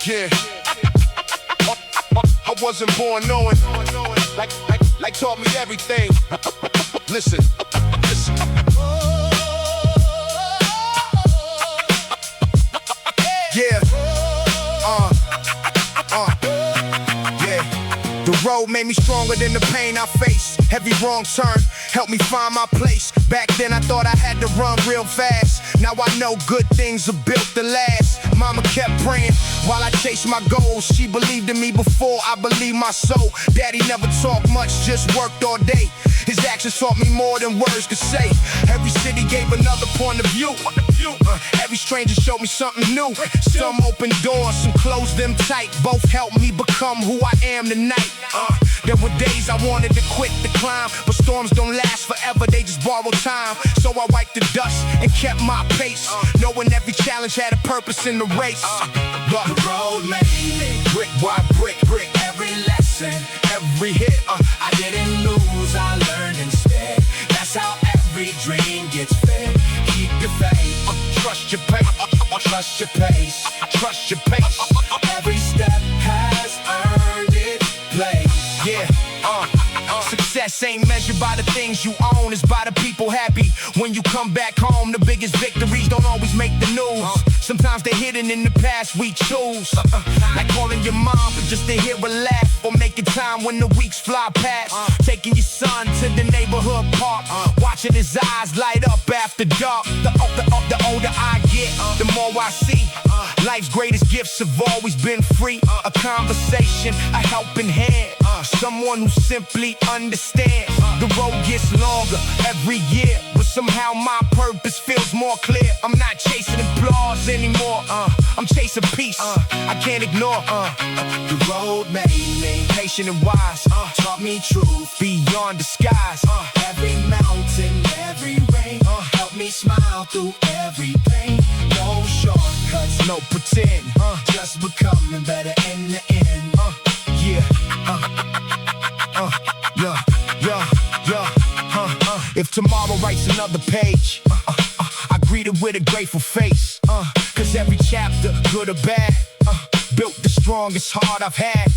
Yeah. I wasn't born knowing. Like taught me everything. Listen. Yeah. Yeah. The road made me stronger than the pain I face. Every wrong turn helped me find my place. Back then I thought I had to run real fast. Now I know good things are built to last. Mama kept praying while I chased my goals. She believed in me before I believed my soul. Daddy never talked much, just worked all day. His actions taught me more than words could say. Every city gave another point of view. Every stranger showed me something new. Some opened doors, some closed them tight. Both helped me become who I am tonight. There were days I wanted to quit the climb, but storms don't last forever, they just borrow time. So I wiped the dust and kept my pace, knowing every challenge had a purpose in the race. But the road made me brick by brick, every lesson, every hit. I didn't lose, I learned instead. That's how every dream gets fed. Keep your faith, trust your pace, trust your pace, trust your pace. Every step has earned its place. Yeah, success ain't measured by the things you own, it's by the people happy when you come back home. The biggest victories don't always make the news. Sometimes they're hidden in the past we choose. Like calling your mom just to hear a laugh, or making time when the weeks fly past. Taking your son to the neighborhood park, watching his eyes light up after dark. The older I get, the more I see. Life's greatest gifts have always been free. A conversation, a helping hand, someone who simply understands. The road gets longer every year, but somehow my purpose feels more clear. I'm not chasing applause anymore, I'm chasing peace, I can't ignore. The road made me patient and wise, taught me truth beyond disguise. Every mountain, every rain, helped me smile through every pain. No shortcuts, no pretend, just becoming better in the end. If tomorrow writes another page, I greet it with a grateful face. Cause every chapter, good or bad, built the strongest heart I've had.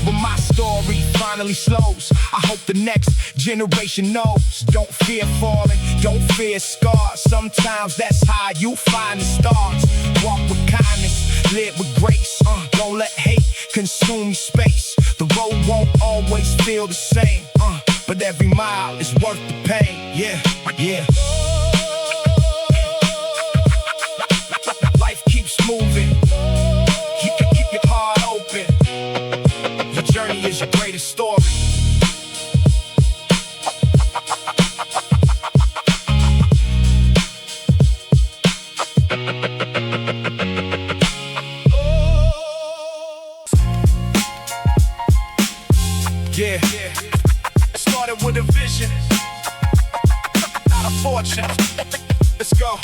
But my story finally slows. I hope the next generation knows. Don't fear falling, don't fear scars. Sometimes that's how you find the stars. Walk with kindness, live with grace. Don't let hate consume your space. The road won't always feel the same, but every mile is worth the pain. Yeah. Life keeps moving. Keep your heart open. Your journey is your greatest story. Yeah. Started with a vision, not a fortune. Let's go.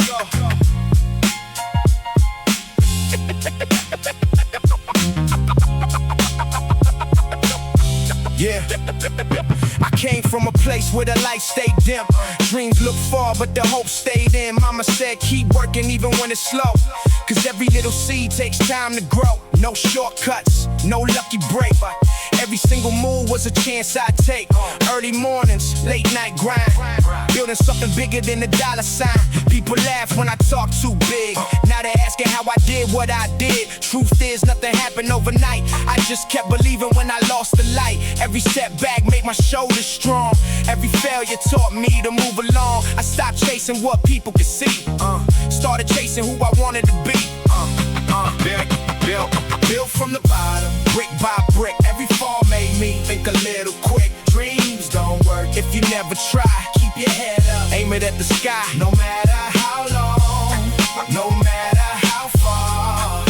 Yeah. I came from a place where the light stayed dim. Dreams look far, but the hope stayed in. Mama said keep working even when it's slow, cause every little seed takes time to grow. No shortcuts, no lucky break. Every single move was a chance I take. Early mornings, late night grind, building something bigger than a dollar sign. People laugh when I talk too big. Now they're asking how I did what I did. Truth is, nothing happened overnight. I just kept believing when I lost the light. Every setback made my shoulders strong. Every failure taught me to move along. I stopped chasing what people could see, started chasing who I wanted to be. Built from the bottom, brick by brick. Every fall made me think a little quick. Dreams don't work if you never try. Keep your head up, aim it at the sky. No matter how long, no matter how far,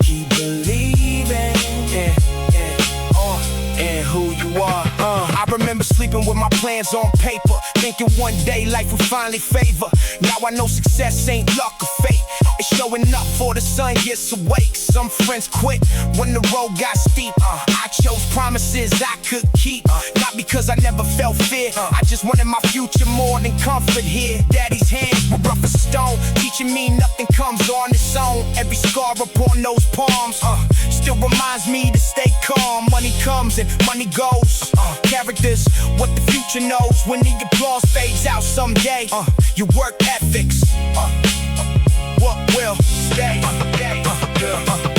keep believing in who you are. I remember sleeping with my plans on paper, thinking one day life would finally favor. Now I know success ain't luck or fate. It's showing up before the sun gets awake. Some friends quit when the road got steep. I chose promises I could keep, not because I never felt fear. I just wanted my future more than comfort here. Daddy's hands were rough as stone, teaching me nothing comes on its own. Every scar upon those palms still reminds me to stay calm. Money comes and money goes. Characters, what the future knows. When the applause fades out someday, your work ethics, what will stay?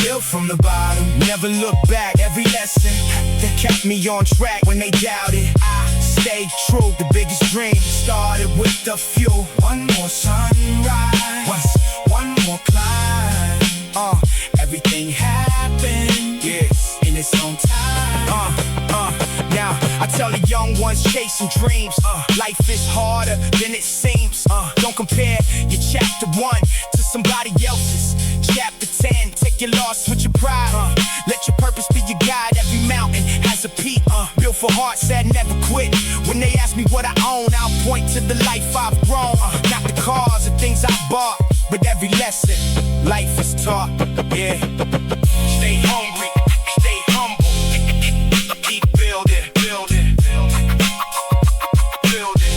Built from the bottom, never look back. Every lesson that kept me on track when they doubted, I stayed true. The biggest dream started with the fuel. One more sunrise, one more climb. Everything happened, yes, in its own time. Now I tell the young ones chasing dreams, life is harder than it seems. Don't compare your chapter 1 to somebody else's chapter 10. Take your loss with your pride. Let your purpose be your guide. Every mountain has a peak. Built for hearts that never quit. When they ask me what I own, I'll point to the life I've grown. Not the cars or things I bought, but every lesson life is taught. Yeah. Stay hungry, stay humble. Keep building, building, building, building.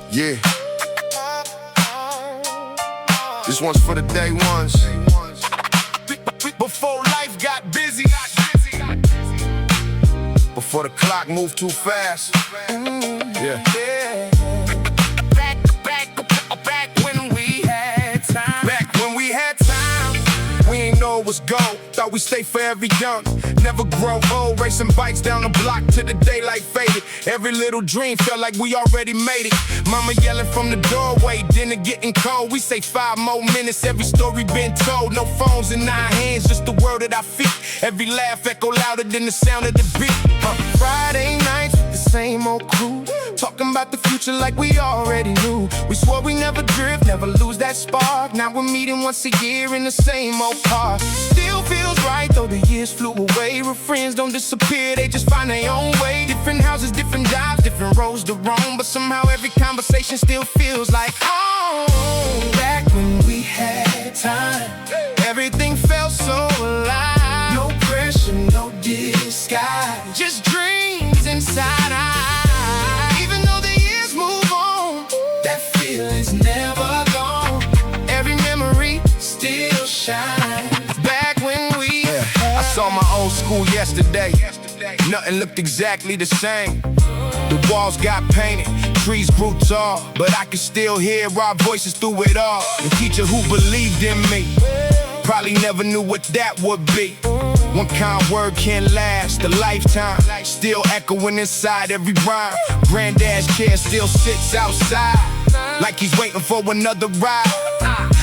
Yeah. This one's for the day ones. Before life got busy. Before the clock moved too fast. Yeah. Back when we had time. Back when we had time. We ain't know it was gold. Thought we stay for every dunk. Never grow old. Racing bikes down the block till the daylight faded. Every little dream felt like we already made it. Mama yelling from the doorway, dinner getting cold. We say 5 more minutes, every story been told. No phones in our hands, just the word that I feet. Every laugh echo louder than the sound of the beat. Friday nights with the same old crew, talking about the future like we already knew. We swore we never drift, never lose that spark. Now we're meeting once a year in the same old park. Still feels right though the years flew away. Real friends don't disappear, they just find their own way. Different houses, different jobs, different roads to roam, but somehow every conversation still feels like home. Back when we had time, everything felt so alive. No pressure, no disguise, just dreams inside eyes. Even though the years move on, that feeling's never gone. Every memory still shines. Back when we I saw my old school yesterday. Nothing looked exactly the same. The walls got painted, trees grew tall, but I could still hear our voices through it all. The teacher who believed in me probably never knew what that would be. One kind word can last a lifetime, still echoing inside every rhyme. Granddad's chair still sits outside, like he's waiting for another ride.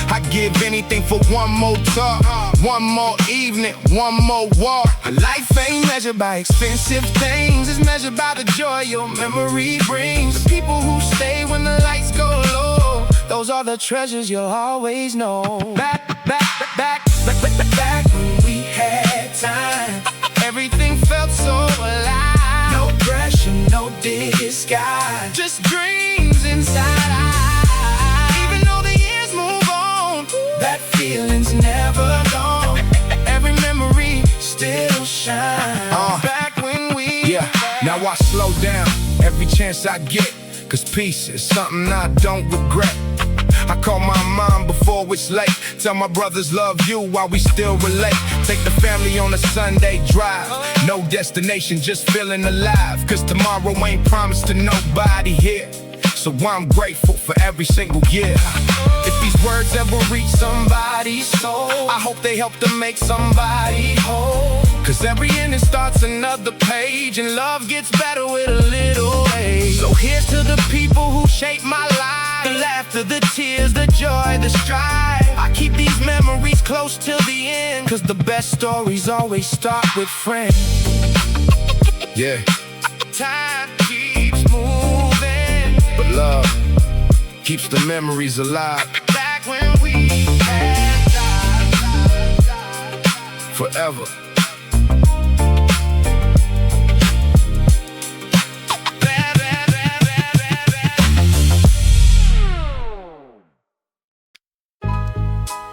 I give anything for one more talk, one more evening, one more walk. Life ain't measured by expensive things, it's measured by the joy your memory brings. The people who stay when the lights go low, those are the treasures you'll always know. Back when we had time, everything felt so alive. No pressure, no disguise, just dreams inside eyes. Even though the years move on, that feeling's never gone. Every memory still shines. Back when we now I slow down every chance I get, cause peace is something I don't regret. I call my mom before it's late, tell my brothers love you while we still relate. Take the family on a Sunday drive, no destination, just feeling alive. Cause tomorrow ain't promised to nobody here, so I'm grateful for every single year. If these words ever reach somebody's soul, I hope they help to make somebody whole. Cause every ending starts another page, and love gets better with a little age. So here's to the people who shaped my life, the laughter, the tears, the joy, the strife. I keep these memories close till the end, cause the best stories always start with friends. Yeah. tide keeps moving, but love keeps the memories alive. Back when we had time, forever.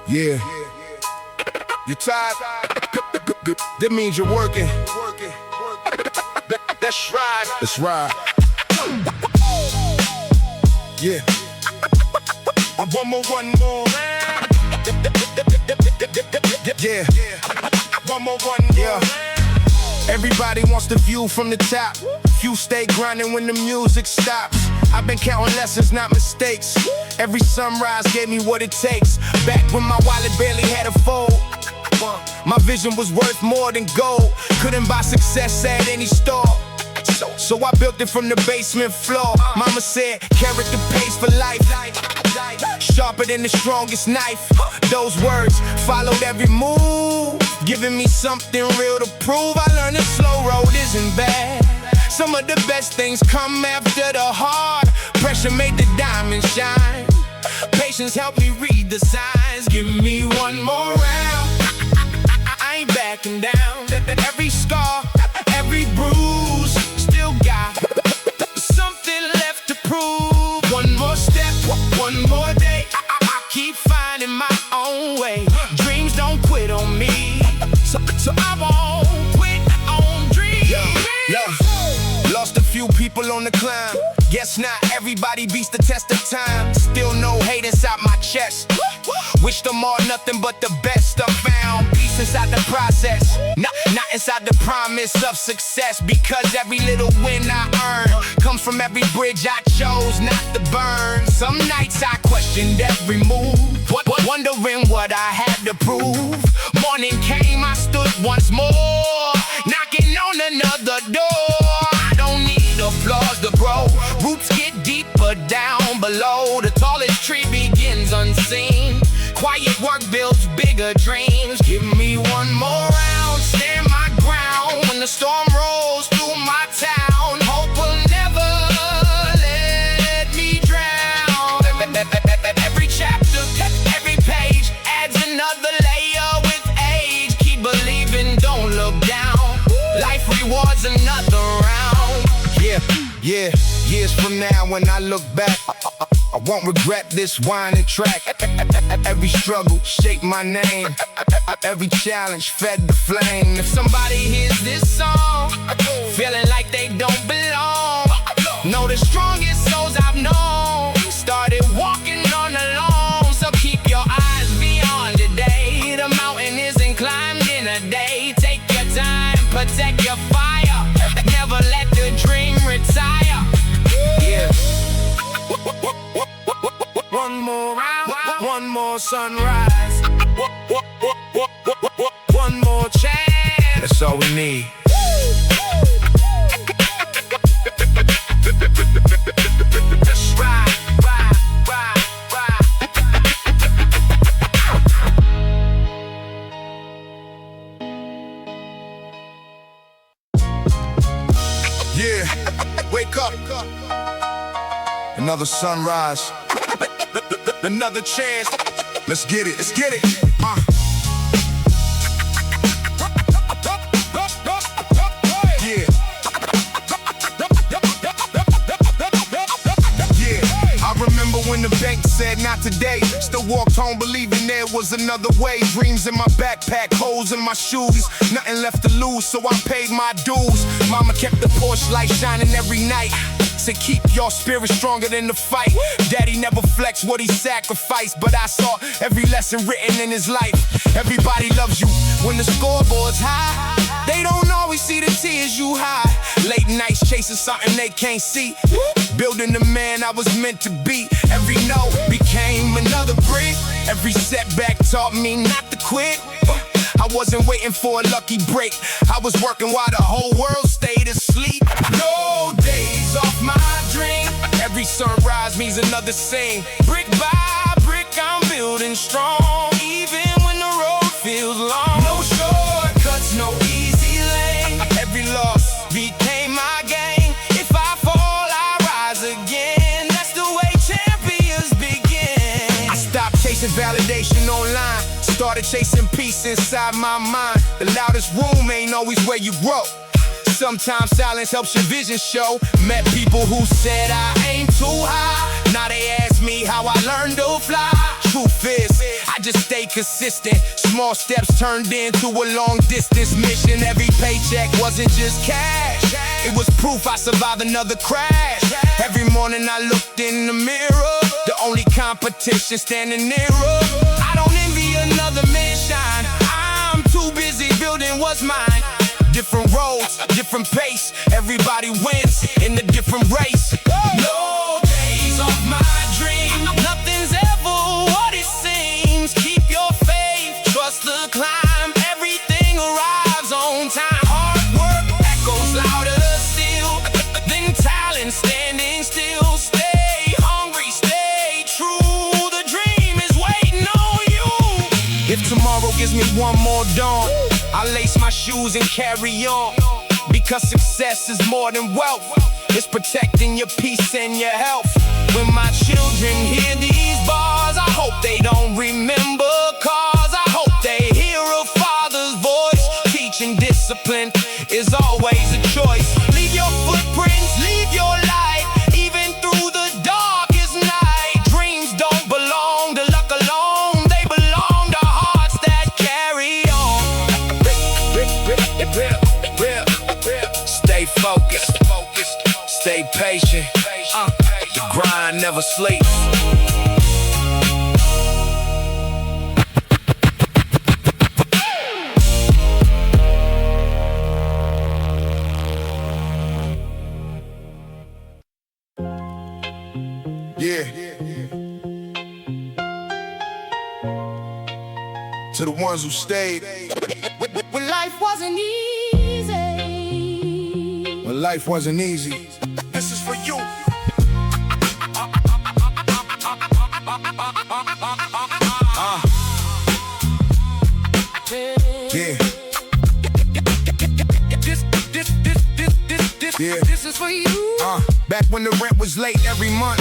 Yeah. You're tired? That means you're working. That's right. That's right. Yeah. One more. Yeah. One more. Yeah. Everybody wants the view from the top. Few stay grinding when the music stops. I've been counting lessons, not mistakes. Every sunrise gave me what it takes. Back when my wallet barely had a fold, my vision was worth more than gold. Couldn't buy success at any store, so I built it from the basement floor. Mama said, character pays for life, sharper than the strongest knife. Those words followed every move, giving me something real to prove. I learned the slow road isn't bad. Some of the best things come after the hard. Pressure made the diamond shine. Patience helped me read the signs. Give me one more round. I ain't backing down. Every scar, every bruise, still got something left to prove. One more step, one more day. I keep finding my own way. Dreams don't quit on me, so I won't quit on dreams. Yeah. Lost a few people on the climb. Guess not everybody beats the test of time. Still no hate inside my chest. Wish them all nothing but the best. I found peace inside the process, not inside the promise of success. Because every little win I earn comes from every bridge I chose not to burn. Some nights I questioned every move, wondering what I had to prove. Morning came, I stood once more, knocking on another door. Applause to grow, roots get deeper down below. The tallest tree begins unseen. Quiet work builds bigger dreams. Give me one more round, stand my ground. When the storm rolls through my town, hope will never let me drown. Every chapter, every page adds another layer with age. Keep believing, don't look down. Life rewards another round. Yeah, years from now when I look back, I won't regret this winding track. Every struggle shaped my name. Every challenge fed the flame. If somebody hears this song, feeling like they don't belong, know the strongest souls I've known started walking on alone. So keep your eyes beyond today. The mountain isn't climbed in a day. Take your time, protect your fire. Never let the dream retire. Yeah. One more round, one more sunrise, one more chance. That's all we need. Let's ride. Yeah, wake up. Another sunrise. Another chance. Let's get it. Remember when the bank said not today. Still walked home believing there was another way. Dreams in my backpack, holes in my shoes. Nothing left to lose, so I paid my dues. Mama kept the porch light shining every night. Said keep your spirit stronger than the fight. Daddy never flexed what he sacrificed, but I saw every lesson written in his life. Everybody loves you when the scoreboard's high. They don't always see the tears you hide. Late nights chasing something they can't see. Building the man I was meant to be. Every no became another brick. Every setback taught me not to quit. I wasn't waiting for a lucky break. I was working while the whole world stayed asleep. No days off my dream. Every sunrise means another scene. Brick by brick I'm building strong. Even when the road feels long. No shortcuts, no easy lane. Every loss became my gain. validation online. Started chasing peace inside my mind. The loudest room ain't always where you grow. Sometimes silence helps your vision show. Met people who said I aim too high. Now they ask me how I learned to fly. Truth is, I just stay consistent. Small steps turned into a long distance mission. Every paycheck wasn't just cash. It was proof I survived another crash. Every morning I looked in the mirror. The only competition standing nearer. I don't envy another man shine. I'm too busy building what's mine. Different roads, different pace. Everybody wins in a different race. No days off my dream. Nothing's ever what it seems. Keep your faith, trust the climb. Everything arrives on time. Hard work echoes louder still than talent standing still. Stay hungry, stay true. The dream is waiting on you. If tomorrow gives me one more dawn, I lace my shoes and carry on. Because success is more than wealth. It's protecting your peace and your health. When my children hear these bars, I hope they don't remember cars. I hope they hear a father's voice. Teaching discipline is always a choice. Leave your footprints, leave your light. Even through the darkest night. Dreams don't belong to luck alone. They belong to hearts that carry on. Stay focused, stay patient. The grind never sleeps. Yeah. To the ones who stayed. When life wasn't easy. When life wasn't easy. This is for you. Yeah. This is for you. Back when the rent was late every month,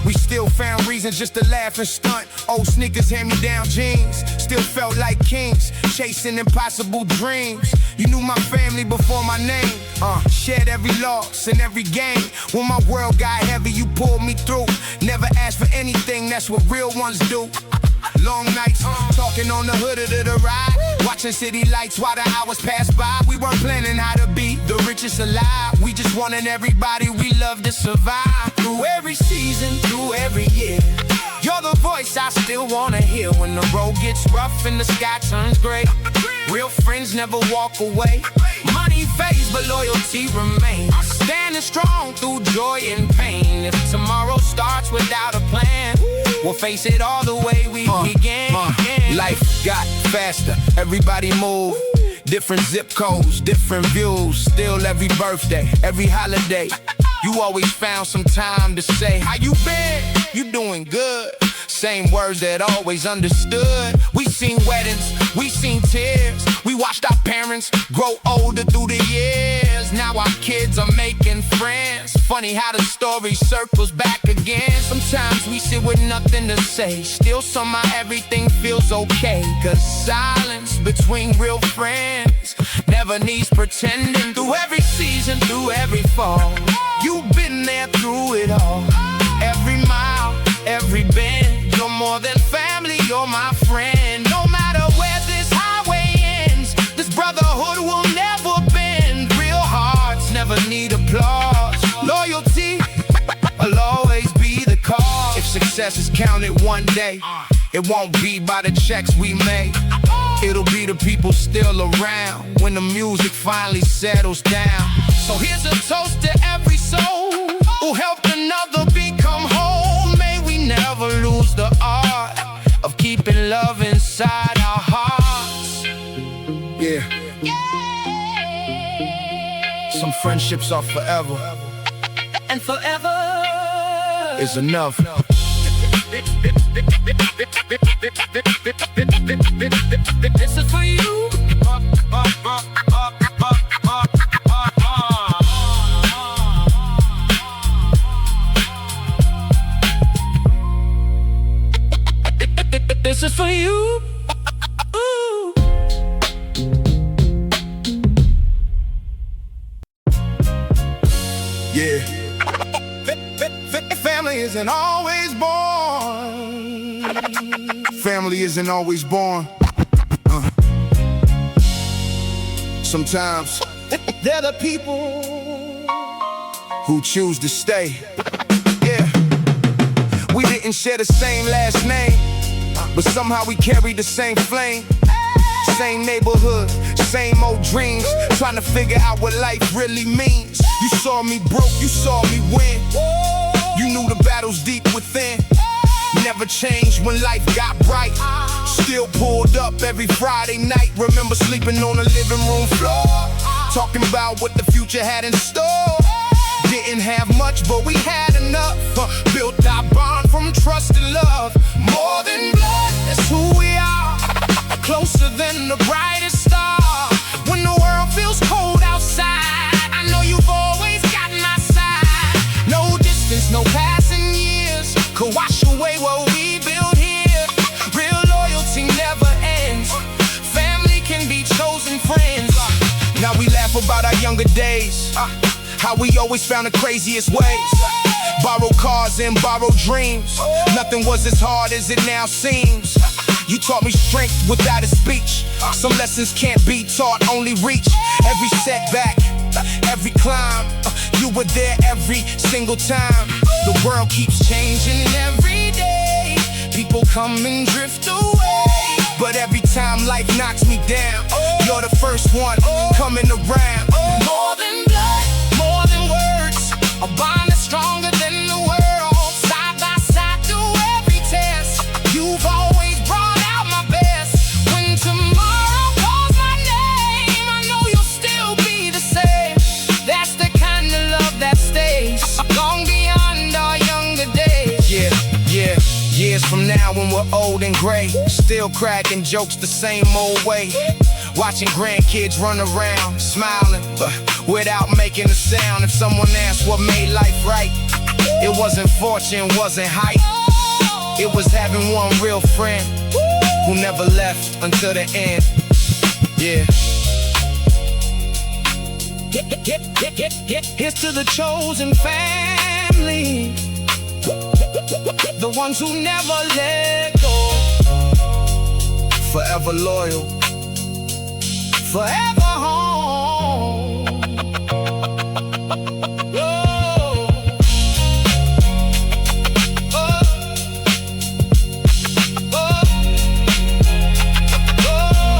we still found reasons just to laugh and stunt. Old sneakers, hand-me-down jeans, still felt like kings, chasing impossible dreams. You knew my family before my name, shared every loss and every gain. When my world got heavy, you pulled me through. Never asked for anything, that's what real ones do. Long nights, talking on the hood of the ride, watching city lights while the hours pass by. We weren't planning how to be the richest alive. We just wanted everybody we love to survive. Through every season, through every year, you're the voice I still wanna hear. When the road gets rough and the sky turns gray, real friends never walk away. Money fades but loyalty remains. Standing strong through joy and pain. If tomorrow starts without a plan, we'll face it all the way we began. Life got faster, everybody moved. Different zip codes, different views. Still every birthday, every holiday, you always found some time to say, how you been? You doing good. Same words that always understood. We seen weddings, we seen tears. We watched our parents grow older through the years. Now our kids are making friends. Funny how the story circles back again. Sometimes we sit with nothing to say. Still somehow everything feels okay. Cause silence between real friends never needs pretending. Through every season, through every fall, you've been there through it all. Every mile, every bend, you're more than family, you're my friend. No matter where this highway ends, this brotherhood will never bend. Real hearts never need applause. Loyalty will always be the cause. If success is counted one day, it won't be by the checks we make. It'll be the people still around when the music finally settles down. So here's a toast to every soul who helped another become whole. May we never lose the art of keeping love inside our hearts. Yeah. Some friendships are forever, And forever is enough. This is for you. This is for you. Ooh. Yeah. Family isn't always born. Family isn't always born. Sometimes they're the people who choose to stay. Yeah. We didn't share the same last name, but somehow we carried the same flame. Same neighborhood, same old dreams, trying to figure out what life really means. You saw me broke, you saw me win. You knew the battles deep within. Never changed when life got bright. Still pulled up every Friday night. Remember sleeping on the living room floor, talking about what the future had in store. Didn't have much, but we had enough. Built our bond from trust and love. More than blood, that's who we are. Closer than the brightest star. When the world feels cold outside, I know you've always got my side. No distance, no passing years could wash away what we built here. Real loyalty never ends. Family can be chosen friends. Now we laugh about our younger days, how we always found the craziest ways. Borrowed cars and borrowed dreams. Nothing was as hard as it now seems. You taught me strength without a speech. Some lessons can't be taught, only reach. Every setback, every climb, you were there every single time. The world keeps changing every day. People come and drift away, but every time life knocks me down, you're the first one coming around. More than blood, more than words, a bond that's stronger than the world. Side by side through every test, you've always brought out my best. When tomorrow calls my name, I know you'll still be the same. That's the kind of love that stays long beyond our younger days. Yeah. Years from now when we're old and gray, still cracking jokes the same old way. Watching grandkids run around, smiling, without making a sound. If someone asked what made life right, it wasn't fortune, wasn't hype. It was having one real friend who never left until the end. Yeah. Here's to the chosen family, the ones who never let go. Forever loyal, forever home. Oh. Oh. Oh. Oh.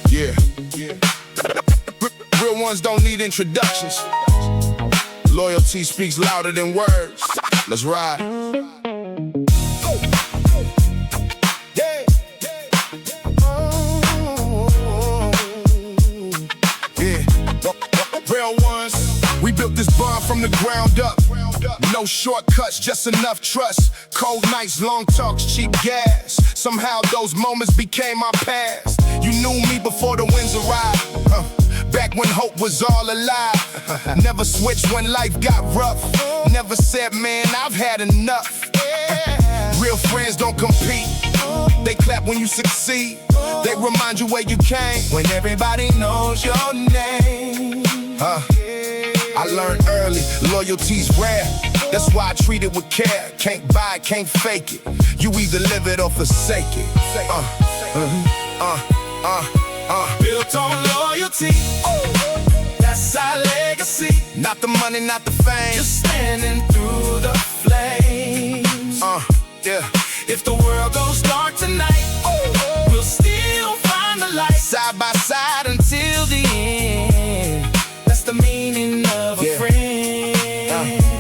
Yeah. Real ones don't need introductions. Loyalty speaks louder than words. Let's ride. Real ones, we built this bond from the ground up. No shortcuts, just enough trust. Cold nights, long talks, cheap gas. Somehow those moments became our past. You knew me before the winds arrived. Back when hope was all alive. Never switched when life got rough. Never said, man, I've had enough. Real friends don't compete. They clap when you succeed. They remind you where you came when everybody knows your name. I learned early, loyalty's rare. That's why I treat it with care. Can't buy it, can't fake it. You either live it or forsake it. Built on loyalty, that's our legacy. Not the money, not the fame, just standing through the flames. Yeah. If the world goes dark tonight, we'll still find the light. Side by side until the end. That's the meaning of a friend.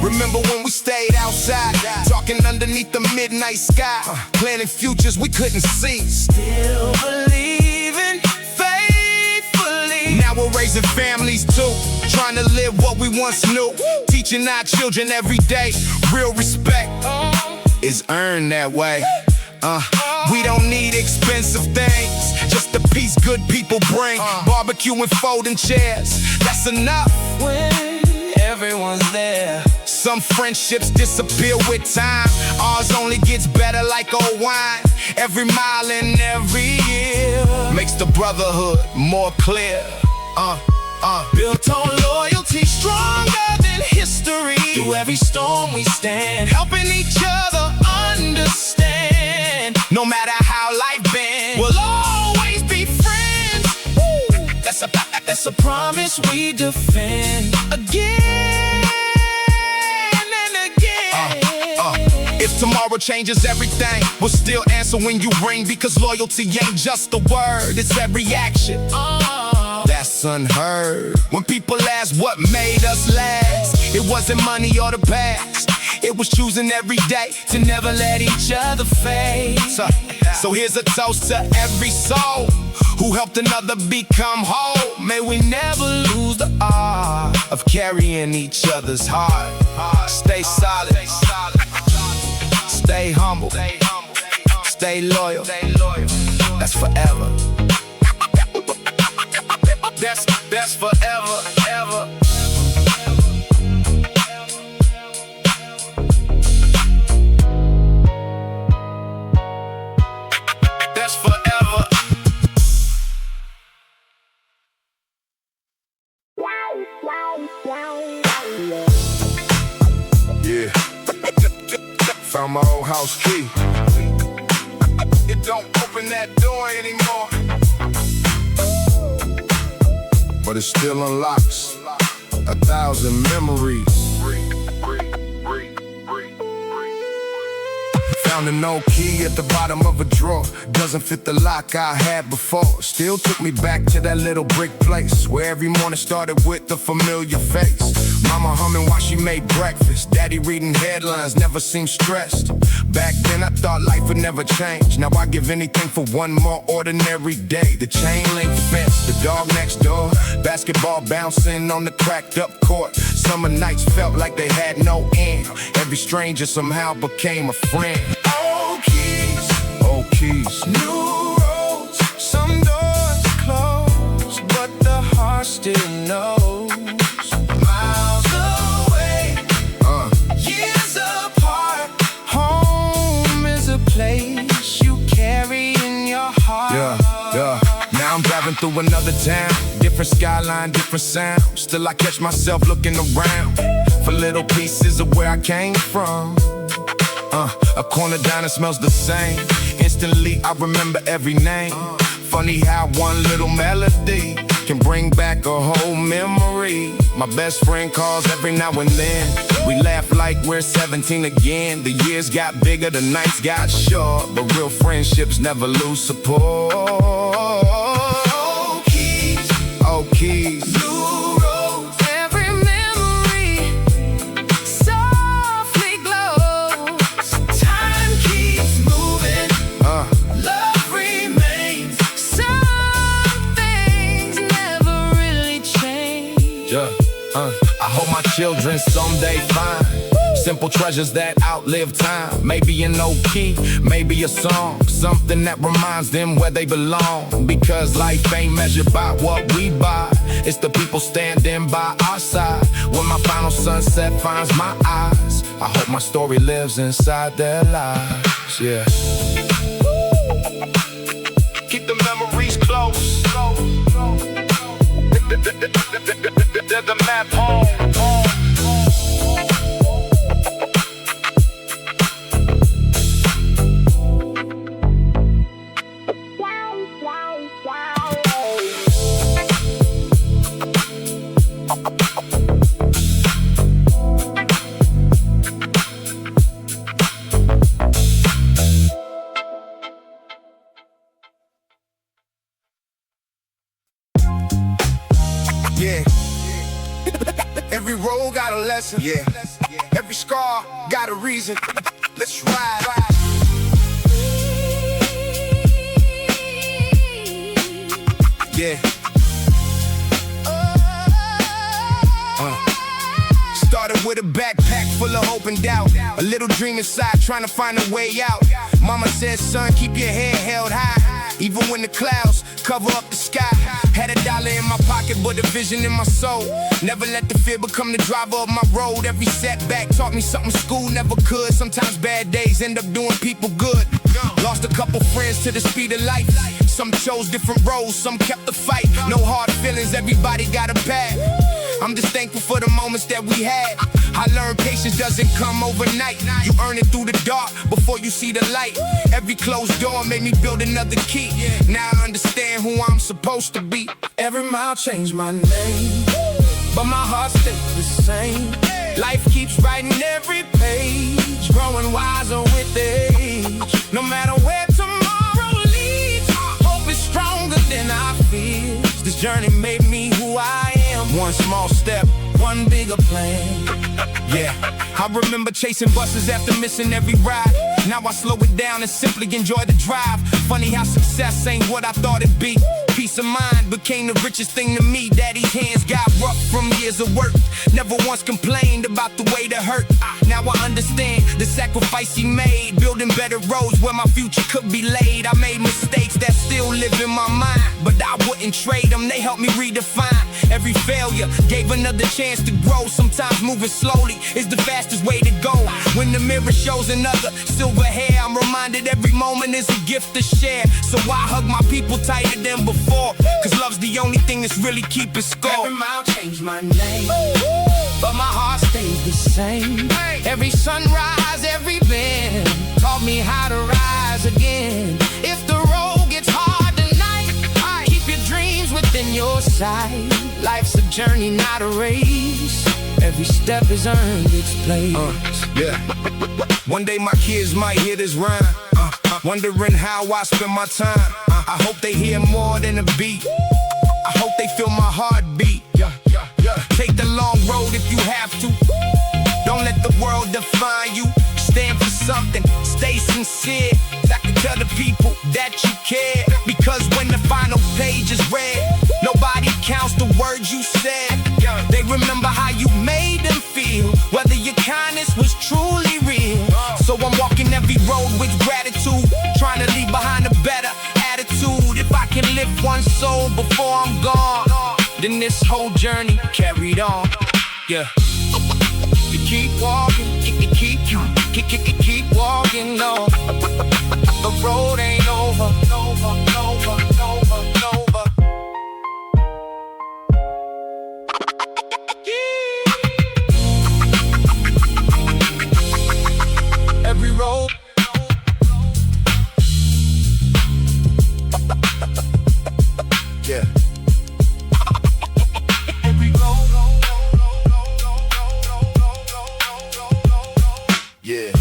Remember when we stayed outside, talking underneath the midnight sky, planning futures we couldn't see. Still believing faithfully. Now we're raising families too, trying to live what we once knew. Teaching our children every day, real respect is earned that way. We don't need expensive things, just the peace good people bring. Barbecue and folding chairs, that's enough. When everyone's there. Some friendships disappear with time. Ours only gets better like old wine. Every mile and every year makes the brotherhood more clear. Built on loyalty, stronger than history. Through every storm we stand, Helping each other understand. No matter how life been, we'll always be friends. Woo! That's a promise we defend again and again. If tomorrow changes everything, we'll still answer when you ring. Because loyalty ain't just a word, it's every action. That's unheard. When people ask what made us last, it wasn't money or the past. It was choosing every day to never let each other fade. So here's a toast to every soul who helped another become whole. May we never lose the art of carrying each other's heart. Stay solid, stay humble, stay loyal. That's forever. That's forever, ever. That's forever. Yeah. Found my old house key. It don't open that door anymore, but it still unlocks 1,000 memories. Found an old key at the bottom of a drawer. Doesn't fit the lock I had before. Still took me back to that little brick place where every morning started with a familiar face. Mama humming while she made breakfast. Daddy reading headlines, never seemed stressed. Back then I thought life would never change. Now I give anything for one more ordinary day. The chain link fence, the dog next door, basketball bouncing on the cracked up court. Summer nights felt like they had no end. Every stranger somehow became a friend. Old keys, New roads, some doors closed, but the heart still knows. Miles away, years apart, home is a place you carry in your heart. Yeah. Now I'm driving through another town, different skyline, different sound. Still I catch myself looking around for little pieces of where I came from. A corner diner smells the same. Instantly I remember every name. Funny how one little melody can bring back a whole memory. My best friend calls every now and then. We laugh like we're 17 again. The years got bigger, the nights got short, but real friendships never lose support. Old keys, New roads, every memory softly glows. Time keeps moving, love remains. Some things never really change. I hope my children someday find simple treasures that outlive time. Maybe an old key, maybe a song, something that reminds them where they belong. Because life ain't measured by what we buy, it's the people standing by our side. When my final sunset finds my eyes, I hope my story lives inside their lives. Yeah. Keep the memories close. They're the map home. Yeah. Every road got a lesson. Yeah. Every scar got a reason. Let's ride. Yeah. Started with a backpack full of hope and doubt, a little dream inside trying to find a way out. Mama said, son, keep your head held high, even when the clouds cover up the sky. Had $1 in my pocket pocket, but a vision in my soul. Never let the fear become the driver of my road. Every setback taught me something school never could. Sometimes bad days end up doing people good. Lost a couple friends to the speed of life. Some chose different roads, some kept the fight. No hard feelings, everybody got a path. I'm just thankful for the moments that we had. I learned patience doesn't come overnight. You earn it through the dark before you see the light. Every closed door made me build another key. Now I understand who I'm supposed to be. Every mile changed my name, but my heart stayed the same. Life keeps writing every page, growing wiser with age. No matter where tomorrow leads, hope is stronger than our fears. This journey made me who I am. One small step, one bigger plan. Yeah, I remember chasing buses after missing every ride. Now I slow it down and simply enjoy the drive. Funny how success ain't what I thought it'd be. Peace of mind became the richest thing to me. Daddy's hands got rough from years of work. Never once complained about the way that hurt. Now I understand the sacrifice he made, building better roads where my future could be laid. I made mistakes that still live in my mind, but I wouldn't trade them. They helped me redefine. Every failure gave another chance to grow. Sometimes moving slowly is the fastest way to go. When the mirror shows another silver hair, I'm reminded every moment is a gift to share. So I hug my people tighter than before, cause love's the only thing that's really keeping score. Every mile changed my name, but my heart stayed the same. Every sunrise, every bend taught me how to rise again. If the road gets hard tonight, keep your dreams within your sight. Life's a journey, not a race. Every step is earned its place. Yeah. One day my kids might hear this rhyme, wondering how I spend my time. I hope they hear more than a beat. I hope they feel my heartbeat. Take the long road if you have to. Don't let the world define you. Stand for something, stay sincere. I can tell the people that you care, because when the final page is read, nobody counts the words you said. They remember how you made them feel, whether your kindness was truly real. So I'm walking every road with gratitude, trying to leave behind a better attitude. If I can lift one soul before I'm gone, then this whole journey carried on. Yeah. You keep walking, keep walking on. The road ain't over, over. Every road. Yeah. Every road. Yeah.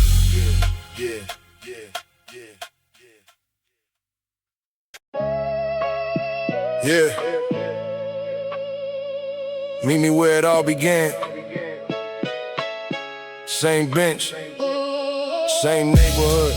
Yeah. Meet me where it all began. Same bench, same neighborhood.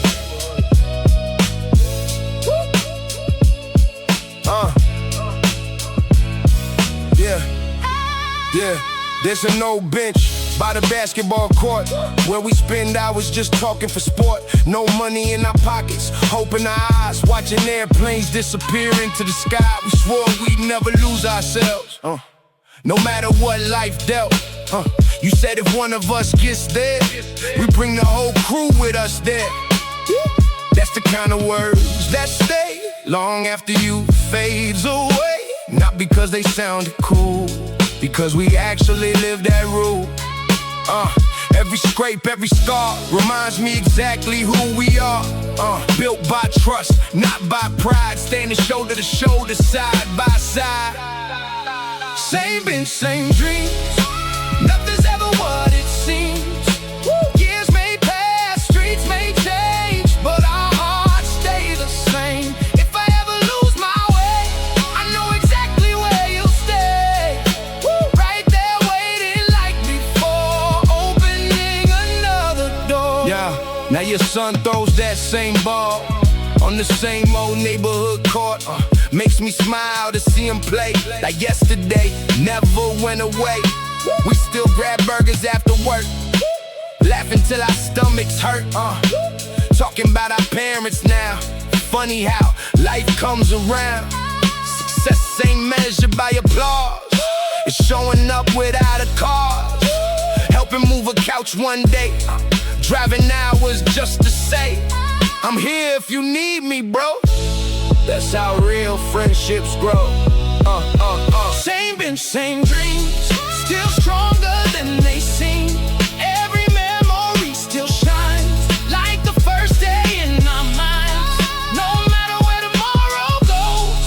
Yeah. There's an old bench by the basketball court where we spend hours just talking for sport. No money in our pockets, hope in our eyes, watching airplanes disappear into the sky. We swore we'd never lose ourselves, no matter what life dealt. You said if one of us gets there, we bring the whole crew with us there. That's the kind of words that stay long after you fades away. Not because they sounded cool, because we actually live that rule. Every scrape, every scar reminds me exactly who we are. Built by trust, not by pride, standing shoulder to shoulder, side by side. Same bench, same dreams, nothing's ever what it seems. Years may pass, streets may change, but our hearts stay the same. If I ever lose my way, I know exactly where you'll stay. Right there waiting like before, opening another door. Yeah, now your son throws that same ball on the same old neighborhood court. Makes me smile to see him play like yesterday never went away. We still grab burgers after work, laughing till our stomachs hurt. Talking about our parents now. Funny how life comes around. Success ain't measured by applause, showing up without a car, helping move a couch one day, driving hours just to say, I'm here if you need me, bro. That's how real friendships grow. Same bench, same dreams, still stronger than they seem. Every memory still shines like the first day in our minds. No matter where tomorrow goes,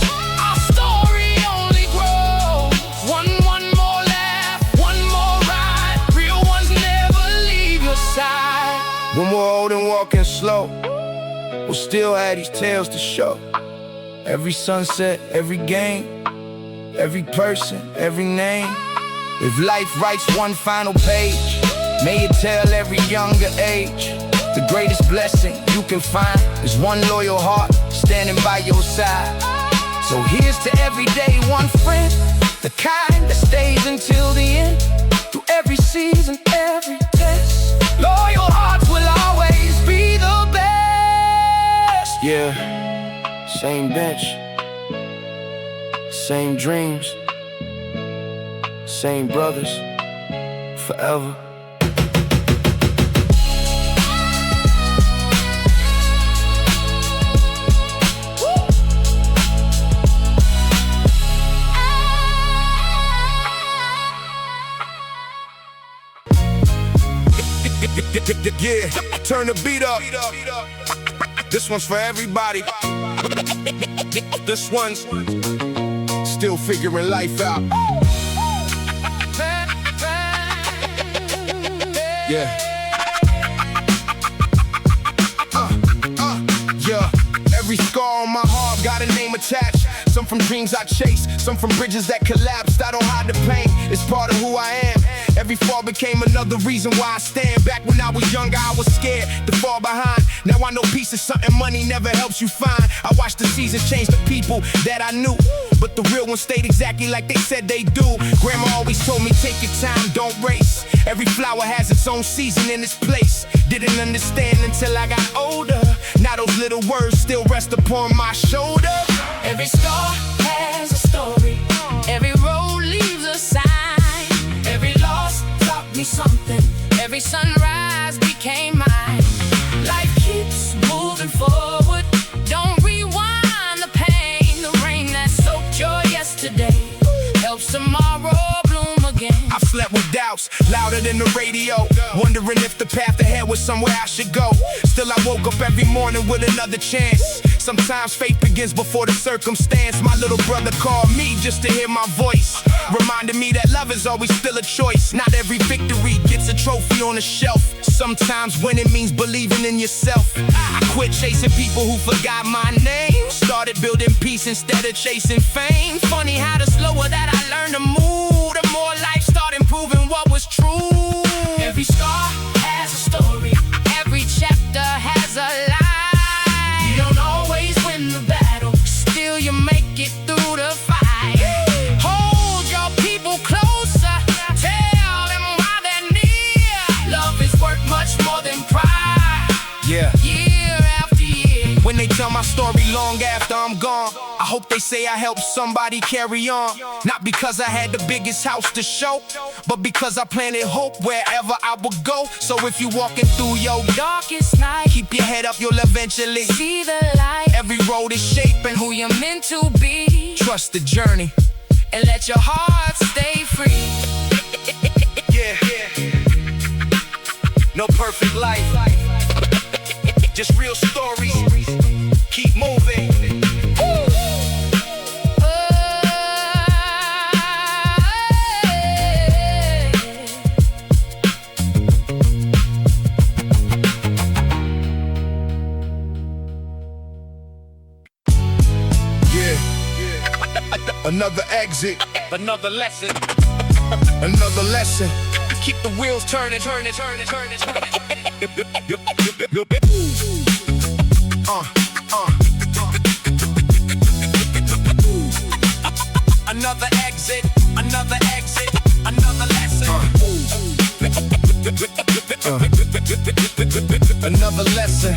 our story only grows. One more laugh, one more ride. Real ones never leave your side. When we're old and walking slow, we'll still have these tales to show. Every sunset, every game, every person, every name. If life writes one final page, may it tell every younger age. The greatest blessing you can find is one loyal heart standing by your side. So here's to every day one friend, the kind that stays until the end. Through every season, every test, loyal hearts will always be the best. Yeah. Same bench, same dreams, same brothers, forever. Yeah, turn the beat up. This one's for everybody. This one's still figuring life out. Yeah. Yeah. Every scar on my heart got a name attached. Some from dreams I chased, some from bridges that collapsed. I don't hide the pain, it's part of who I am. Every fall became another reason why I stand. Back when I was younger, I was scared to fall behind. Now I know peace is something money never helps you find. I watched the seasons change the people that I knew, but the real ones stayed exactly like they said they do. Grandma always told me, take your time, don't race. Every flower has its own season and its place. Didn't understand until I got older. Now those little words still rest upon my shoulder. Every star has a story. Every road leaves a sign. Every loss taught me something. Every sunrise became mine. Life keeps moving forward. Don't rewind the pain. The rain that soaked your yesterday helps tomorrow bloom again. I've slept with doubts louder than the radio, wondering if the path ahead was somewhere I should go. Still I woke up every morning with another chance. Sometimes faith begins before the circumstance. My little brother called me just to hear my voice, reminding me that love is always still a choice. Not every victory gets a trophy on a shelf. Sometimes winning means believing in yourself. I quit chasing people who forgot my name, started building peace instead of chasing fame. Funny how the slower that I learned to move, the more life started proving what was true. Every scar has a story. Every chapter has a lie. You don't always win the battle, still you make it through the fight. Hold your people closer, tell them why they're near. Love is worth much more than pride. Yeah. Year after year. When they tell my story long after I'm gone, I hope they say I helped somebody carry on. Not because I had the biggest house to show, but because I planted hope wherever I would go. So if you walking through your Darkest night, keep your head up, you'll eventually see the light. Every road is shaping Who you're meant to be, trust the journey. and let your heart stay free. Yeah. No perfect life, just real stories. Keep moving. Another exit, Another lesson. another lesson. Keep the wheels turning, turning, turning, turning, turning. Another exit, another exit, another lesson. Another lesson.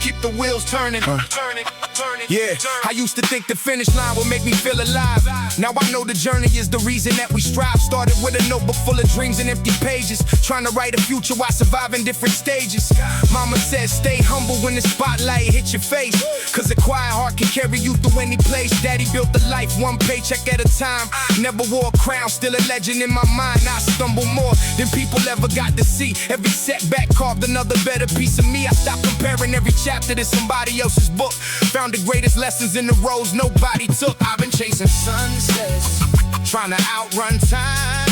Keep the wheels turning, turning, turning. Yeah. I used to think the finish line would make me feel alive. Now I know the journey is the reason that we strive. Started with a notebook full of dreams and empty pages, trying to write a future while surviving different stages. Mama said stay humble when the spotlight hits your face, cause a quiet heart can carry you through any place. Daddy built a life one paycheck at a time. Never wore a crown, still a legend in my mind. I stumble more than people ever got to see. Every setback carved another better piece of me. I stopped comparing every chapter to somebody else's book. Found the greatest lessons in the roads nobody took. I've been chasing sunsets, trying to outrun time.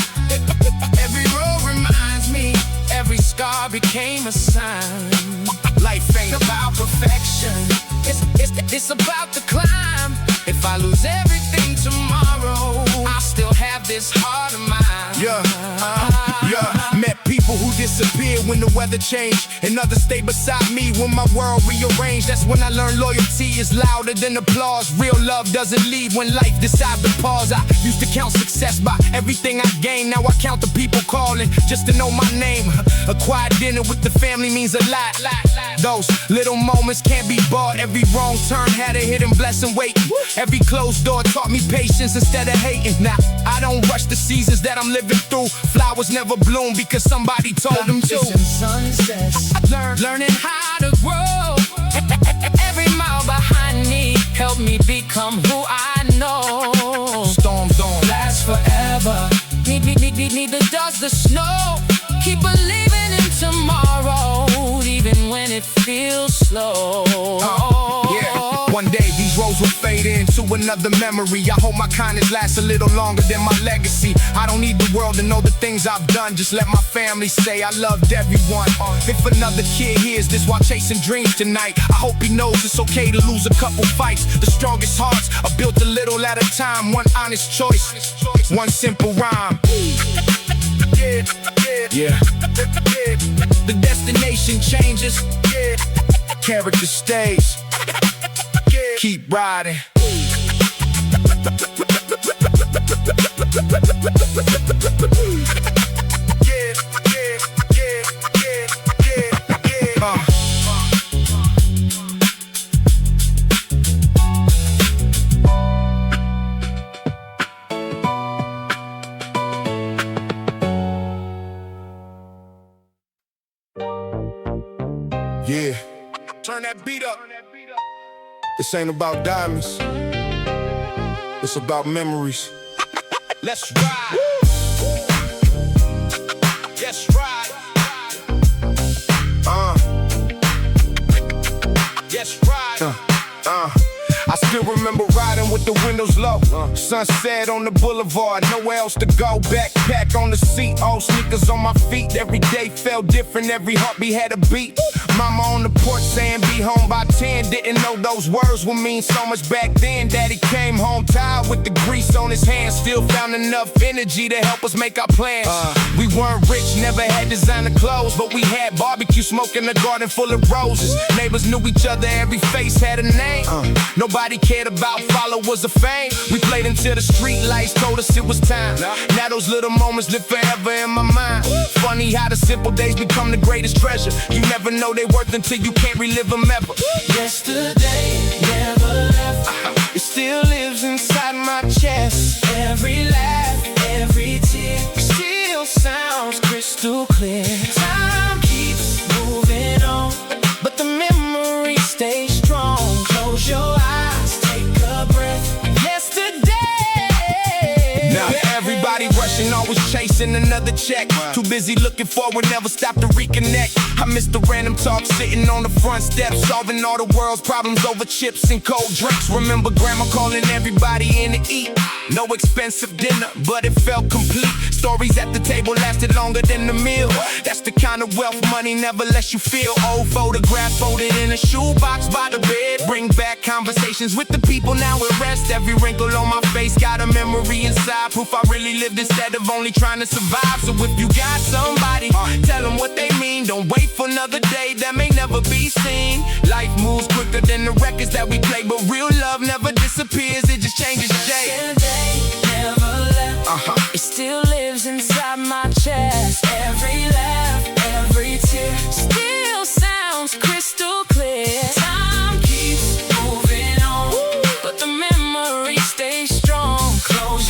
Every road reminds me, every scar became a sign. Life ain't about perfection, it's about the climb. If I lose everything tomorrow, I'll still have this heart of mine. Met people who disappeared when the weather changed, and others stay beside me when my world rearranged. That's when I learned loyalty is louder than applause. Real love doesn't leave when life decides to pause. I used to count success by everything I gained. Now I count the people calling just to know my name. A quiet dinner with the family means a lot. Those little moments can't be bought. Every wrong turn had a hidden blessing waiting. Every closed door taught me patience instead of hating. Now I don't rush the seasons that I'm living through. Flowers never bloom because somebody told them to. Sunsets, learning how to grow. Every mile behind me helped me become who I know. Storms don't last forever. Need the dust, the snow. Keep believing in tomorrow, even when it feels slow. One day these roads will fade into another memory. I hope my kindness lasts a little longer than my legacy. I don't need the world to know the things I've done. Just let my family say I loved everyone. If another kid hears this while chasing dreams tonight, I hope he knows it's okay to lose a couple fights. The strongest hearts are built a little at a time. One honest choice, one simple rhyme. The destination changes, character stays. Keep riding. Yeah. Turn that beat up. This ain't about diamonds, it's about memories. Let's ride. Let's ride. Let's ride. I still remember riding with the windows low. Sunset on the boulevard, nowhere else to go. Backpack on the seat, old sneakers on my feet. Every day felt different, every heartbeat had a beat. Mama on the porch saying be home by 10. Didn't know those words would mean so much back then. Daddy came home tired with the grease on his hands. Still found enough energy to help us make our plans. We weren't rich, never had designer clothes, but we had barbecue smoke in a garden full of roses. Neighbors knew each other, every face had a name. Nobody cared about followers or fame. We played until the street lights told us it was time. Now those little moments live forever in my mind. Funny how the simple days become the greatest treasure. You never know their worth until you can't relive them ever. Yesterday never left. It still lives inside my chest. Every laugh, every tear still sounds crystal clear. Time keeps moving on, but the memory stays strong. Close your eyes, take a breath. Yesterday. Now everybody rushing, always chasing another check. Too busy looking forward, never stop to reconnect. I miss the random talk, sitting on the front steps, solving all the world's problems over chips and cold drinks. Remember grandma calling everybody in to eat. No expensive dinner, but it felt complete. Stories at the table lasted longer than the meal. That's the kind of wealth money never lets you feel. Old photographs folded in a shoebox by the bed. Bring back conversations with the people now at rest. Every wrinkle on my face got a memory inside. Proof I really lived instead of only trying to survive. So if you got somebody, tell them what they mean. Don't wait for another day that may never be seen. Life moves quicker than the records that we play, but real love never disappears, it just changes shape. Yesterday never left. It still lives inside my chest. Every laugh, every tear still sounds crystal clear. Time keeps moving on, but the memory stays strong. Close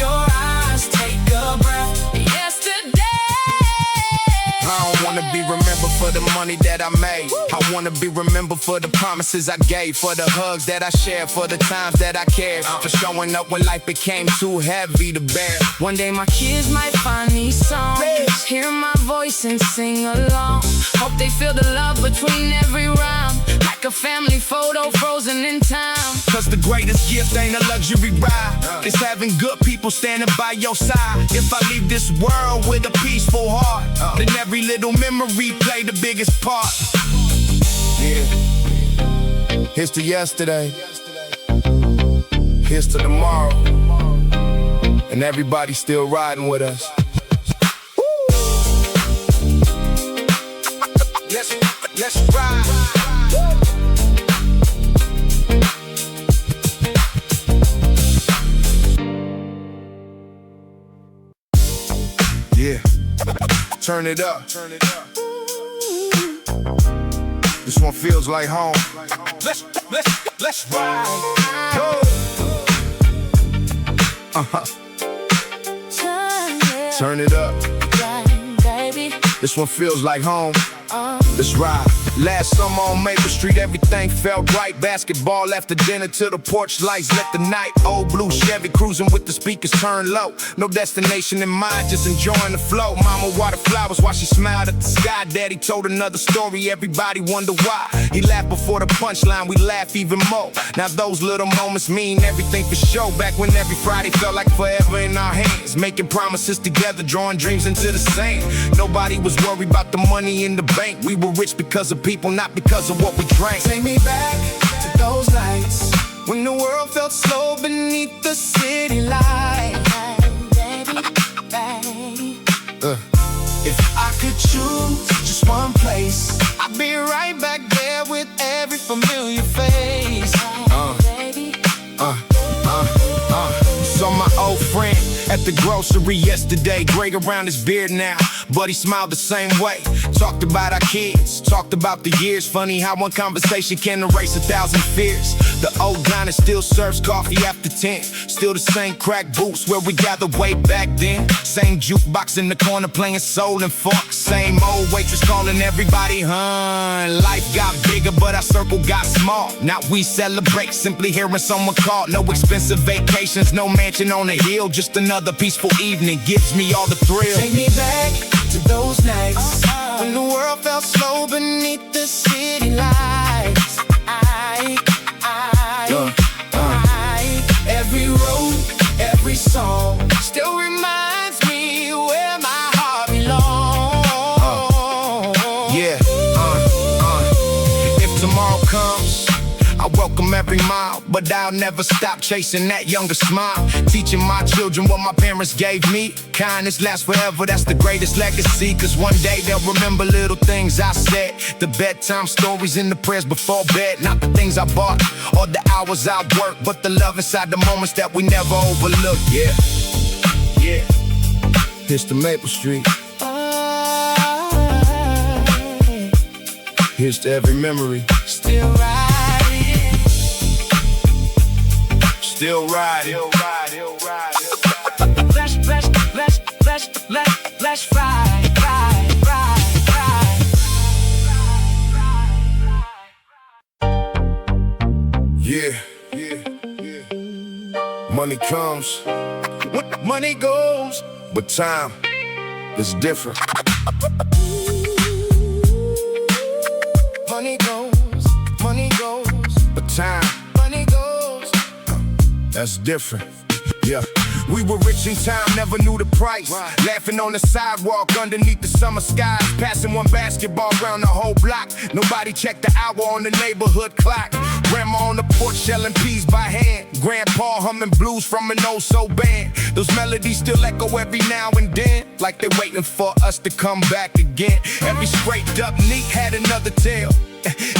for the money that I made. I wanna be remembered for the promises I gave, for the hugs that I shared, for the times that I cared, for showing up when life became too heavy to bear. One day my kids might find these songs, hear my voice and sing along. Hope they feel the love between every round, like a family photo frozen in time. Cause the greatest gift ain't a luxury ride, it's having good people standing by your side. If I leave this world with a peaceful heart, then every little memory play the biggest part. Yeah. Here's to yesterday, here's to tomorrow, and everybody still riding with us. Let's ride. Yeah, turn it up. This one feels like home. Let's ride. Go. Turn it up. Baby. This one feels like home. Let's ride. Last summer on Maple Street, everything felt right. Basketball after dinner to the porch lights lit the night. Old blue Chevy cruising with the speakers turned low. No destination in mind, just enjoying the flow. Mama watered flowers while she smiled at the sky. Daddy told another story, everybody wonder why. He laughed before the punchline, we laugh even more. Now those little moments mean everything for sure. Back when every Friday felt like forever in our hands, making promises together, drawing dreams into the sand. Nobody was worried about the money in the bank. We were rich because of people, not because of what we drank. Take me back to those nights when the world felt slow beneath the city light. If I could choose just one place, I'd be right back there with every familiar face. Saw my old friend at the grocery yesterday, gray around his beard now, but he smiled the same way. Talked about our kids, talked about the years. Funny how one conversation can erase 1,000 fears. The old diner still serves coffee after 10. Still the same crack booths where we gathered way back then. Same jukebox in the corner playing soul and funk. Same old waitress calling everybody hun. Life got bigger but our circle got small. Now we celebrate simply hearing someone call. No expensive vacations, no mansion on a hill, just another peaceful evening gives me all the thrill. Take me back to those nights when the world felt slow beneath the city lights. Every road, every song still reminds me where my heart belongs. If tomorrow comes, I welcome every mile, but I'll never stop chasing that younger smile. Teaching my children what my parents gave me. Kindness lasts forever, that's the greatest legacy. Cause one day they'll remember little things I said. The bedtime stories and the prayers before bed. Not the things I bought or the hours I worked, but the love inside the moments that we never overlook. Yeah. Here's to Maple Street. Here's to every memory. Still riding. Still riding. Let's ride. Yeah. Money comes, money goes, but time is different. Money goes, But time, money goes. that's different. Yeah. We were rich in time, never knew the price. Laughing on the sidewalk underneath the summer skies. Passing one basketball around the whole block. Nobody checked the hour on the neighborhood clock. Grandma on the porch shelling peas by hand. Grandpa humming blues from an old soul band. Those melodies still echo every now and then, like they're waiting for us to come back again. Every scraped up neat had another tale.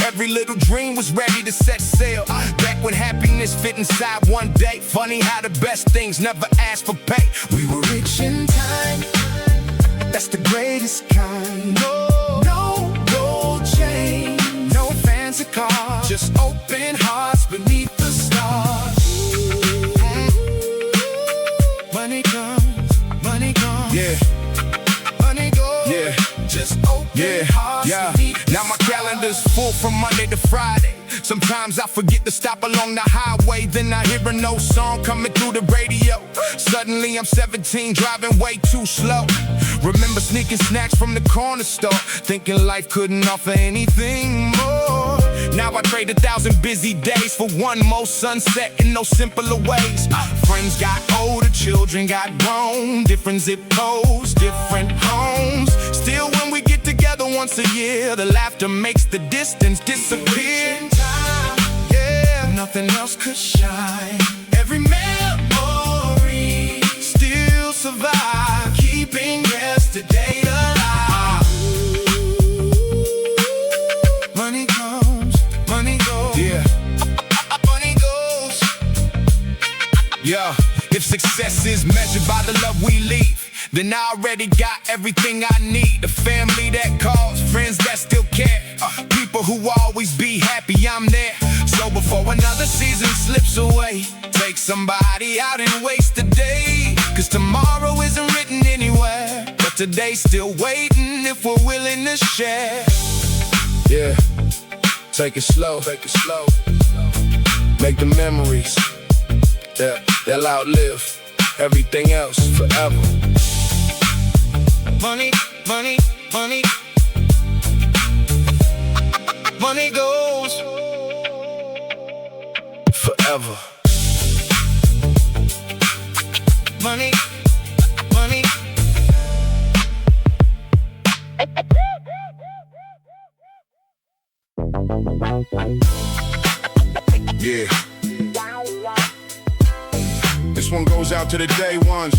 Every little dream was ready to set sail. Back when happiness fit inside one day. Funny how the best things never ask for pay. We were rich in time, that's the greatest kind. No gold chain, no fancy cars, just open hearts beneath the stars. Money comes, Yeah, money goes. yeah, Just open they hearts to beat. Now my calendar's full from Monday to Friday. Sometimes I forget to stop along the highway. Then I hear an old song coming through the radio. Suddenly I'm 17, driving way too slow. Remember sneaking snacks from the corner store, thinking life couldn't offer anything more. Now I trade 1,000 busy days for one more sunset in no simpler ways. Friends got older, children got grown. Different zip codes, different homes. Still when we get together once a year, the laughter makes the distance disappear. Yeah, Nothing else could shine. Every memory still survive, keeping yesterday alive. money comes, money goes. Yeah, Money goes. Yeah, if success is measured by the love we leave, then I already got everything I need. A family that calls, friends that still care, people who always be happy I'm there. So before another season slips away, take somebody out and waste a day. Cause tomorrow isn't written anywhere, but today's still waiting if we're willing to share. Yeah, take it slow, take it slow. Make the memories, they'll outlive everything else forever. Money, money, money. Money goes forever. Money, money. Yeah. This one goes out to the day ones,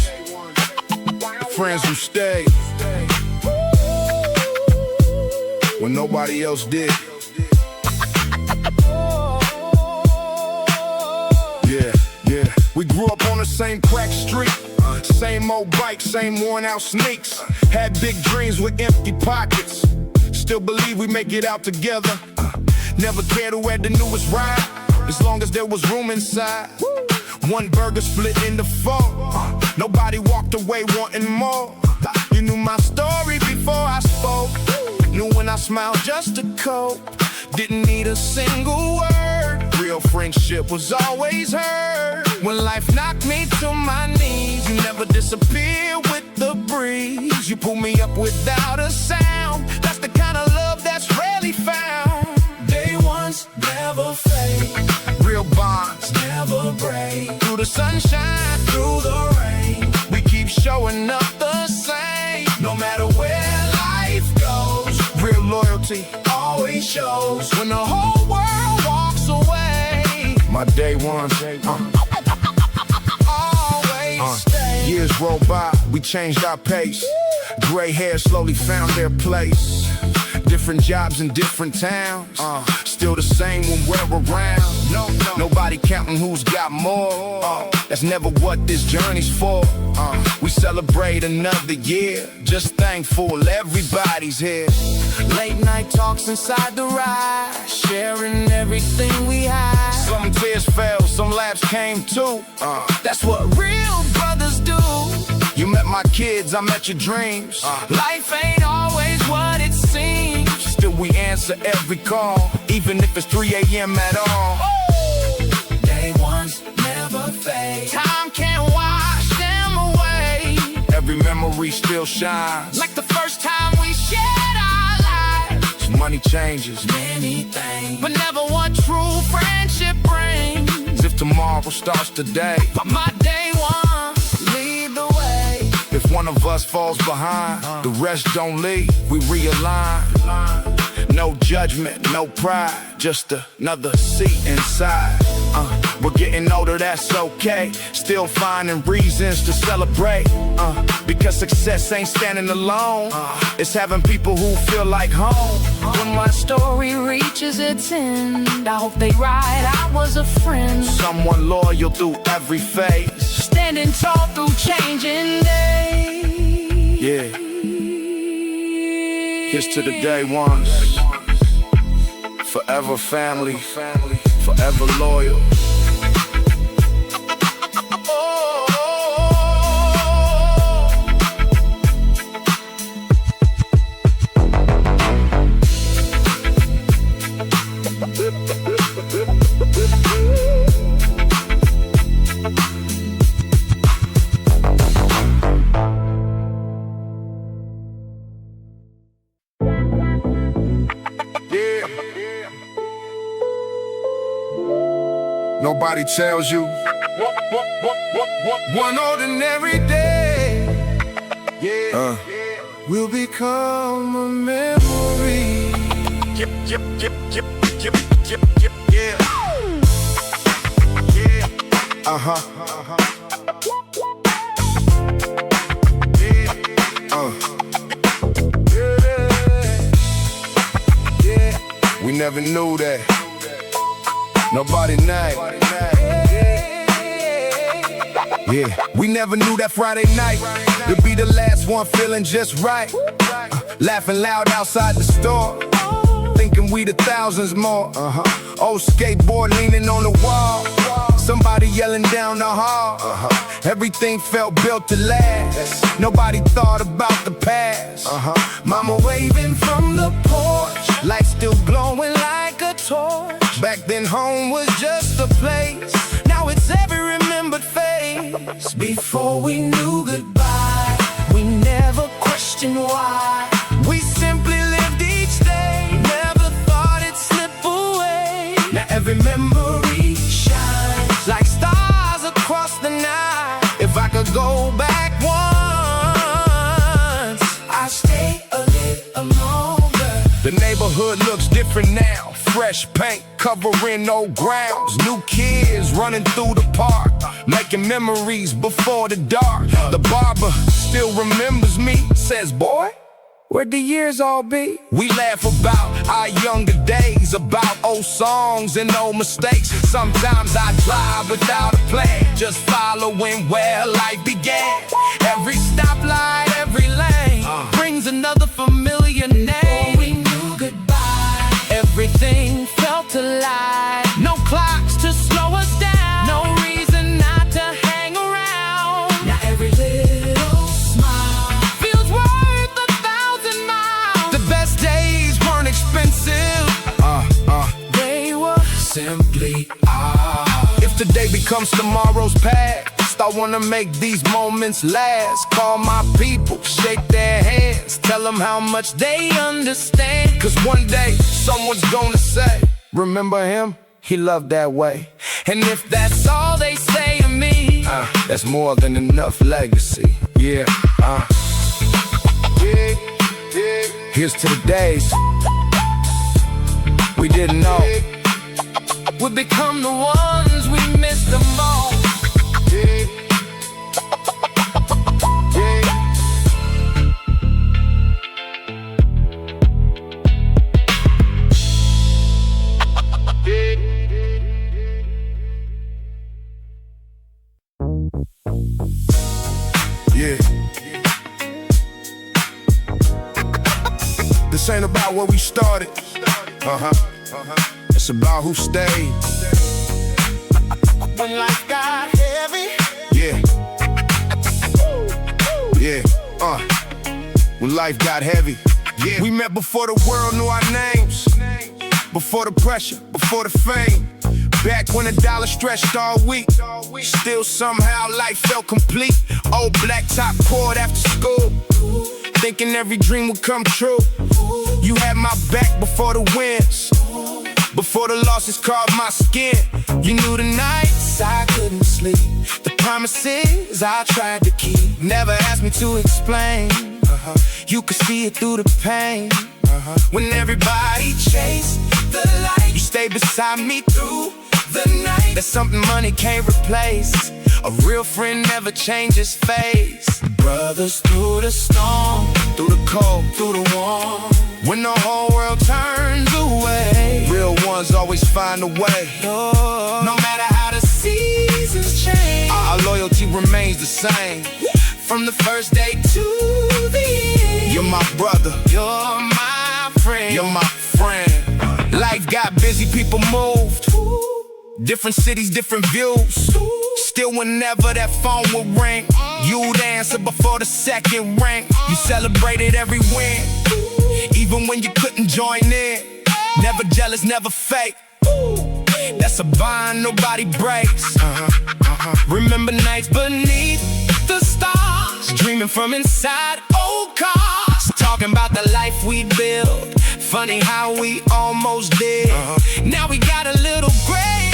the friends who stayed when nobody else did. Yeah. We grew up on the same crack street, same old bike, same worn out sneaks. Had big dreams with empty pockets. Still believe we make it out together. Never cared who had the newest ride, as long as there was room inside. One burger split into four. Nobody walked away wanting more. You knew my story before I spoke. Knew when I smiled just to cope. Didn't need a single word. Real friendship was always heard. When life knocked me to my knees, you never disappear with the breeze. You pull me up without a sound. That's the kind of love that's rarely found. Day ones never fade, Real bonds never break. through the sunshine, Through the rain, we keep showing up the same. no matter where life goes, Real loyalty always shows. when the whole world walks away. My day one, Always stay. years roll by, we changed our pace. Gray hair slowly found their place. Different jobs in different towns, still the same when we're around. Nobody counting who's got more. That's never what this journey's for. We celebrate another year, just thankful everybody's here. Late night talks inside the ride, sharing everything we had. Some tears fell, some laughs came too. That's what real brothers do. You met my kids, I met your dreams. Life ain't always what it seems. Still we answer every call, even if it's 3 a.m. at all. Day ones never fade. Time can't wash them away. Every memory still shines, Like the first time we shared our lives. money changes, Many things, But never what true friendship brings. as if tomorrow starts today. But my day one, lead the way. If one of us falls behind, the rest don't leave, we realign. No judgment, no pride, just another seat inside. We're getting older, that's okay. Still finding reasons to celebrate. Because success ain't standing alone. It's having people who feel like home. When my story reaches its end, I hope they ride out was a friend. Someone loyal through every phase. Standing tall through changing days. Yeah. Here's to the day ones. Forever family, forever loyal. nobody tells you. One ordinary day, yeah, will become a memory. Yeah. We never knew that. Nobody night. Yeah, we never knew that Friday night to be the last one feeling just right. Laughing loud outside the store, thinking we the thousands more. Old skateboard leaning on the wall, somebody yelling down the hall. Everything felt built to last. Nobody thought about the past. Mama waving from the porch, lights still glowing like a torch. Back then home was just a place, now it's every remembered face. Before we knew goodbye, we never questioned why. We simply lived each day, never thought it'd slip away. Now every memory shines like stars across the night. If I could go back once, I'd stay a little longer. The neighborhood looks different now. Fresh paint covering old grounds. New kids running through the park, making memories before the dark. The barber still remembers me, says, boy, where'd the years all be? We laugh about our younger days, about old songs and old mistakes. Sometimes I drive without a plan, just following where life began. Every stoplight, every lane brings another familiar name. Before we knew goodbye, everything felt alive. No clocks to slow us down, no reason not to hang around. Now every little smile feels worth 1,000 miles. The best days weren't expensive, they were simply ours. If today becomes tomorrow's past, I wanna make these moments last. Call my people, shake their hands, tell them how much they understand. Cause one day, someone's gonna say, remember him? He loved that way. And if that's all they say to me, that's more than enough legacy. Yeah. Here's to the days we didn't know would become the ones we missed the most. This ain't about where we started. It's about who stayed. When life got heavy. When life got heavy. We met before the world knew our names, before the pressure, before the fame. Back when the dollar stretched all week, still somehow life felt complete. Old black top cord after school, thinking every dream would come true. You had my back before the wins, before the losses carved my skin. You knew the nights I couldn't sleep, the promises I tried to keep. Never asked me to explain, you could see it through the pain. When everybody chased the light, you stayed beside me through the night. That's something money can't replace. A real friend never changes face. Brothers through the storm, through the cold, through the warm. When the whole world turns away, real ones always find a way. No matter how the seasons change, our loyalty remains the same. From the first day to the end, you're my brother, you're my friend, you're my friend. Life got busy, people moved, different cities, different views. Still whenever that phone would ring, you'd answer before the second ring. You celebrated every win, even when you couldn't join in. Never jealous, never fake. That's a bond nobody breaks. Remember nights beneath the stars, dreaming from inside old cars, talking about the life we built. Funny how we almost did. Now we got a little gray,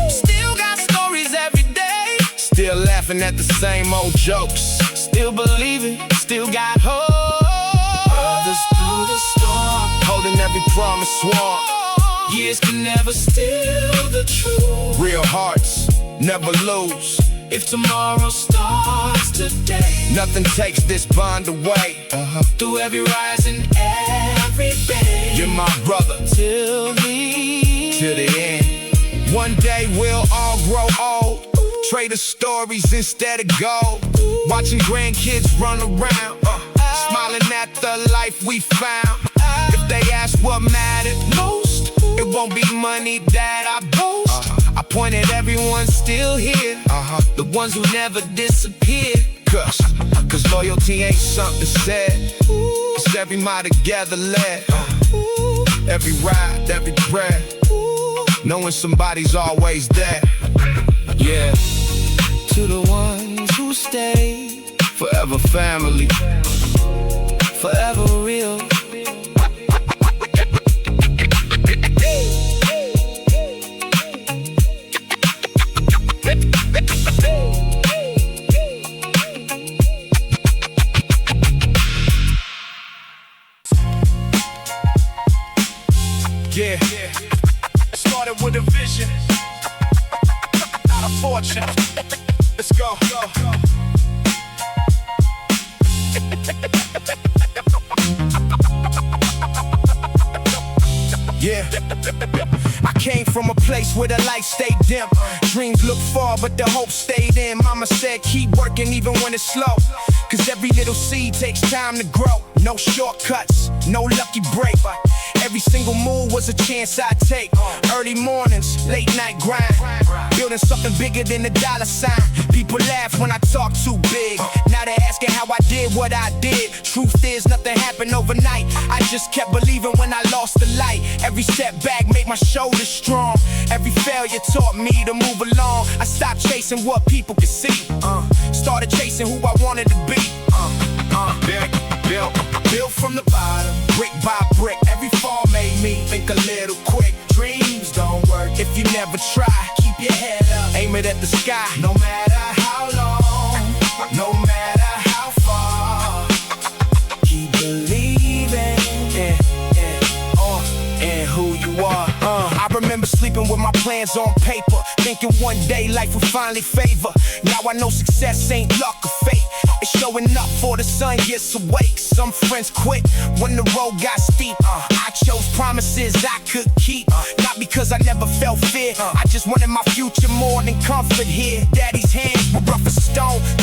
still got Still laughing at the same old jokes. Still believing, still got hope. Brothers through the storm, Holding every promise sworn. years can never steal the truth. Real hearts never lose. If tomorrow starts today, Nothing takes this bond away. through every rise and every bend, You're my brother till to the end. One day we'll all grow old, trade the stories instead of gold. Watching grandkids run around, smiling at the life we found. If they ask what mattered most, it won't be money that I boast. I point at everyone still here, the ones who never disappeared. Cause loyalty ain't something said, it's every mile together led. Every ride, every prayer, knowing somebody's always there. Yeah, to the ones who stay, forever family, forever real. yeah. Started with a vision, not a fortune. Let's go. Yeah, I came from a place where the light stayed dim. Dreams look far, but the hope stayed in. Mama said keep working even when it's slow, cause every little seed takes time to grow. No shortcuts, no lucky break. Every single move was a chance I take. Early mornings, late night grind, building something bigger than a dollar sign. People laugh when I talk too big. Now they're asking how I did what I did. Truth is, nothing happened overnight. I just kept believing when I lost the light. Every setback made my shoulders strong. Every failure taught me to move along. I stopped chasing what people could see, started chasing who I wanted to be. Built from the bottom, brick by brick. Every fall made me think a little quick. Dreams don't work if you never try. Keep your head up, aim it at the sky. No matter how long, no matter how far, keep believing in who you are. I remember sleeping with my plans on paper, thinking one day life would finally favor. Now I know success ain't luck or fate, it's showing up before the sun gets awake. Some friends quit when the road got steep. I chose promises I could keep, not because I never felt fear. I just wanted my future more than comfort here. Daddy's hands were rough as stone.